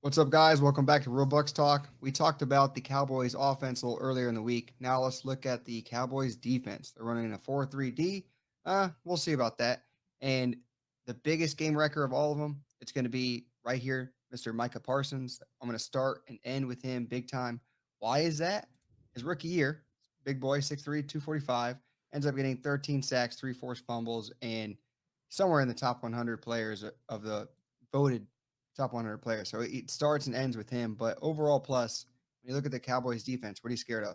What's up, guys? Welcome back to Real Bucks Talk. We talked about the Cowboys offense a little earlier in the week. Now let's look at the Cowboys defense. They're running a 4-3-D. We'll see about that. And the biggest game wrecker of all of them, it's going to be right here, Mr. Micah Parsons. I'm going to start and end with him big time. Why is that? His rookie year, big boy, 6'3", 245, ends up getting 13 sacks, three forced fumbles, and somewhere in the top 100 players of the voted top 100 players. So it starts and ends with him. But overall, plus, when you look at the Cowboys defense, what are you scared of?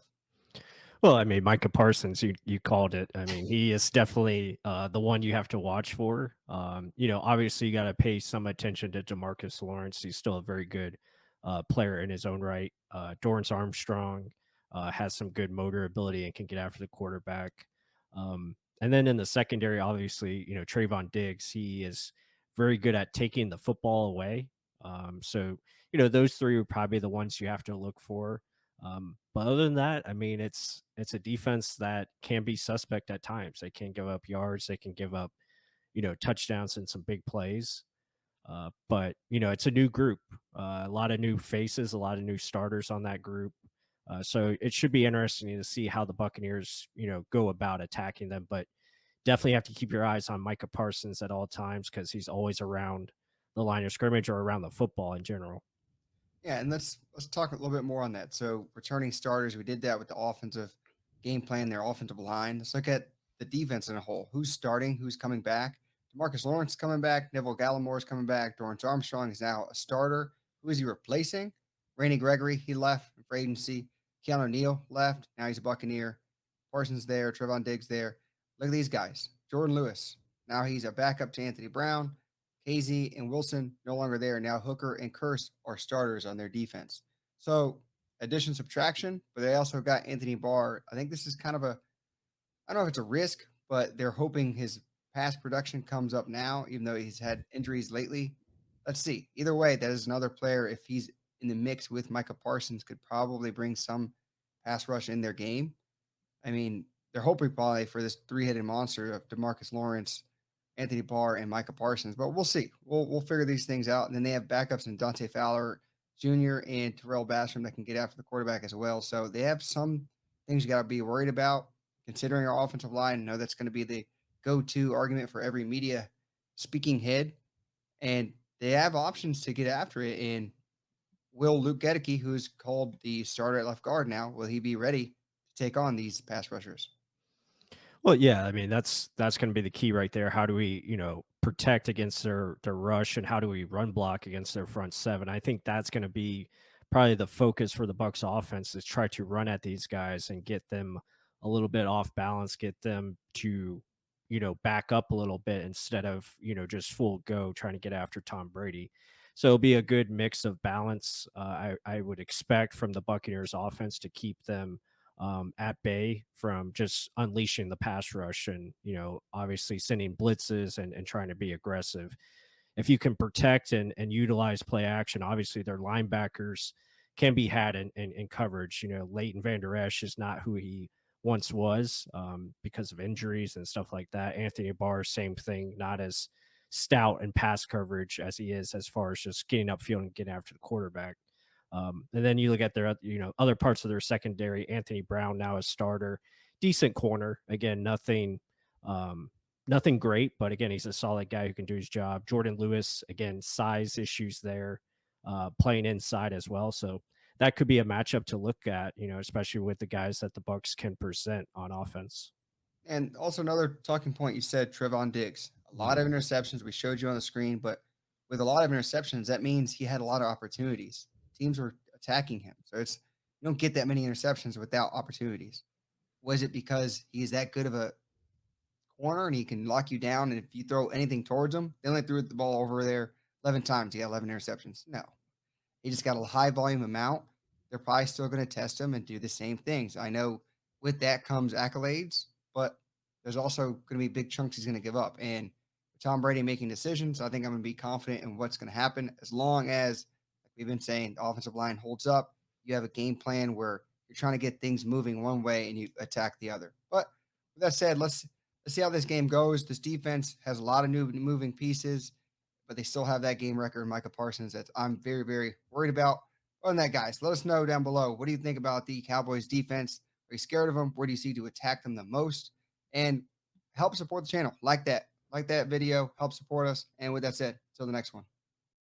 Well, I mean, Micah Parsons, you called it. I mean, he is definitely the one you have to watch for. Obviously, you got to pay some attention to Demarcus Lawrence. He's still a very good player in his own right. Dorrance Armstrong has some good motor ability and can get after the quarterback. And then in the secondary, obviously, Trayvon Diggs, he is very good at taking the football away. Those three are probably the ones you have to look for. But other than that, I mean, it's a defense that can be suspect at times. They can give up yards, they can give up, touchdowns and some big plays. But it's a new group, a lot of new faces, a lot of new starters on that group. So it should be interesting to see how the Buccaneers, go about attacking them. But definitely have to keep your eyes on Micah Parsons at all times because he's always around the line of scrimmage or around the football in general. Yeah, and let's talk a little bit more on that. So returning starters, we did that with the offensive game plan, their offensive line. Let's look at the defense in a whole. Who's starting? Who's coming back? Demarcus Lawrence is coming back. Neville Gallimore is coming back. Dorrance Armstrong is now a starter. Who is he replacing? Randy Gregory, he left for agency. Keanu Neal left. Now he's a Buccaneer. Parsons there. Trevon Diggs there. Look at these guys. Jordan Lewis. Now he's a backup to Anthony Brown. KZ and Wilson no longer there. Now Hooker and Curse are starters on their defense. So addition, subtraction, but they also got Anthony Barr. I think this is kind of I don't know if it's a risk, but they're hoping his pass production comes up now, even though he's had injuries lately. Let's see. Either way, that is another player. If he's in the mix with Micah Parsons, could probably bring some pass rush in their game. I mean, they're hoping probably for this three-headed monster of Demarcus Lawrence, Anthony Barr, and Micah Parsons, but we'll see. We'll figure these things out. And then they have backups in Dante Fowler Jr. and Terrell Basham that can get after the quarterback as well. So they have some things you got to be worried about considering our offensive line. I know that's going to be the go-to argument for every media speaking head, and they have options to get after it. And will Luke Gedeke, who's called the starter at left guard now, will he be ready to take on these pass rushers? Well, yeah, I mean that's going to be the key right there. How do we, protect against their rush, and how do we run block against their front seven? I think that's going to be probably the focus for the Bucks offense is try to run at these guys and get them a little bit off balance, get them to, back up a little bit instead of, just full go trying to get after Tom Brady. So it'll be a good mix of balance. I would expect from the Buccaneers offense to keep them at bay from just unleashing the pass rush and, obviously sending blitzes and trying to be aggressive. If you can protect and utilize play action, obviously their linebackers can be had in coverage. Leighton Vander Esch is not who he once was because of injuries and stuff like that. Anthony Barr, same thing, not as stout and pass coverage as he is as far as just getting upfield and getting after the quarterback. And then you look at their, other parts of their secondary. Anthony Brown now a starter, decent corner. Again, nothing great, but again, he's a solid guy who can do his job. Jordan Lewis, again, size issues there, playing inside as well. So that could be a matchup to look at, especially with the guys that the Bucks can present on offense. And also another talking point you said, Trevon Diggs. A lot of Mhm. interceptions we showed you on the screen, but with a lot of interceptions, that means he had a lot of opportunities. Teams were attacking him. So it's you don't get that many interceptions without opportunities. Was it because he is that good of a corner and he can lock you down? And if you throw anything towards him, they only threw the ball over there 11 times. He got 11 interceptions. No, he just got a high volume amount. They're probably still going to test him and do the same things. I know with that comes accolades, but there's also going to be big chunks he's going to give up. And with Tom Brady making decisions, I think I'm going to be confident in what's going to happen as long as, like we've been saying, the offensive line holds up. You have a game plan where you're trying to get things moving one way and you attack the other. But with that said, let's see how this game goes. This defense has a lot of new moving pieces. but they still have that game record, Micah Parsons, that I'm very, very worried about. Other than that, guys, let us know down below. What do you think about the Cowboys defense? Are you scared of them? Where do you see to attack them the most? And help support the channel. Like that video, help support us. And with that said, till the next one.